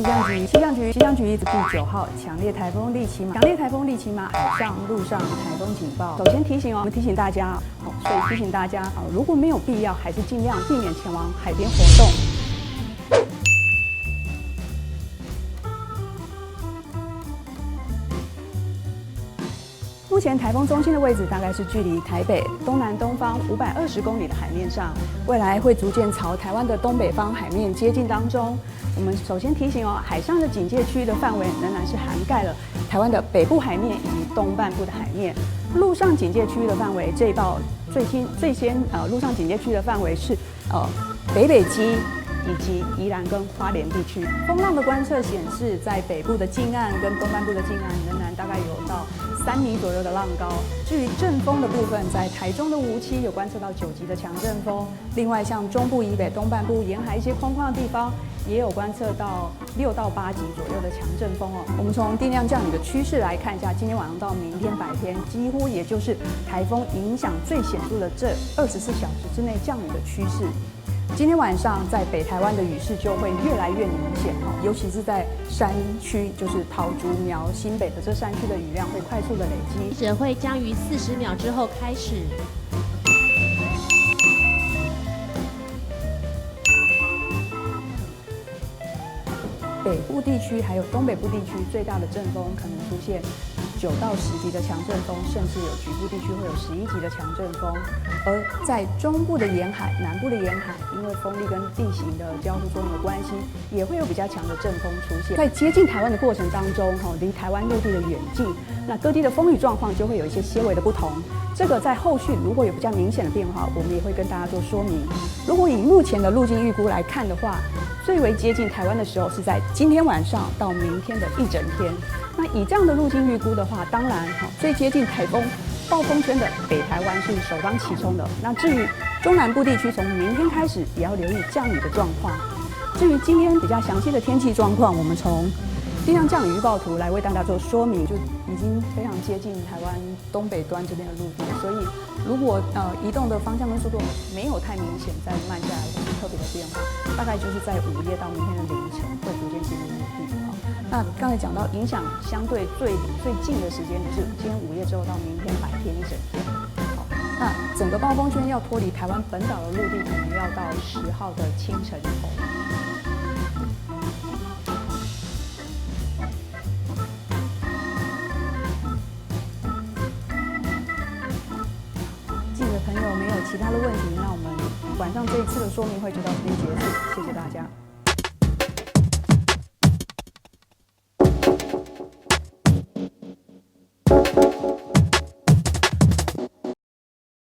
气象局第9号强烈台风利奇马海上、陆上台风警报。首先提醒我们提醒大家，如果没有必要，还是尽量避免前往海边活动。目前台风中心的位置大概是距离台北东南东方520公里的海面上，未来会逐渐朝台湾的东北方海面接近当中。我们首先提醒海上的警戒区域的范围仍然是涵盖了台湾的北部海面以及东半部的海面。陆上警戒区域的范围，这一报最先陆上警戒区域的范围是北基以及宜兰跟花莲地区。风浪的观测显示，在北部的近岸跟东半部的近岸仍然大概有到3米左右的浪高。至于阵风的部分，在台中的梧栖有观测到9级的强阵风，另外像中部以北、东半部沿海一些空旷的地方，也有观测到6到8级左右的强阵风哦。我们从定量降雨的趋势来看一下，今天晚上到明天白天，几乎也就是台风影响最显著的这24小时之内降雨的趋势。今天晚上在北台湾的雨势就会越来越明显尤其是在山区，就是桃竹苗、新北的这山区的雨量会快速的累积。只会将于40秒之后开始。北部地区还有东北部地区最大的阵风可能出现9到10级的强阵风，甚至有局部地区会有11级的强阵风。而在中部的沿海、南部的沿海，因为风力跟地形的交互作用的关系，也会有比较强的阵风出现。在接近台湾的过程当中，离台湾陆地的远近，那各地的风雨状况就会有一些些微的不同。这个在后续如果有比较明显的变化，我们也会跟大家做说明。如果以目前的路径预估来看的话，最为接近台湾的时候是在今天晚上到明天的一整天。那以这样的路径预估的话，当然最接近台风暴风圈的北台湾是首当其冲的。那至于中南部地区，从明天开始也要留意降雨的状况。至于今天比较详细的天气状况，我们从定量降雨预报图来为大家做说明，就已经非常接近台湾东北端这边的陆地，所以如果移动的方向跟速度没有太明显再慢下来或是特别的变化，大概就是在午夜到明天的凌晨会逐渐进入陆地。那刚才讲到影响相对最近的时间是今天午夜之后到明天白天一整天。好，那整个暴风圈要脱离台湾本岛的陆地，可能要到10号的清晨以后。朋友没有其他的问题，那我们晚上这一次的说明会就到这边结束，谢谢大家。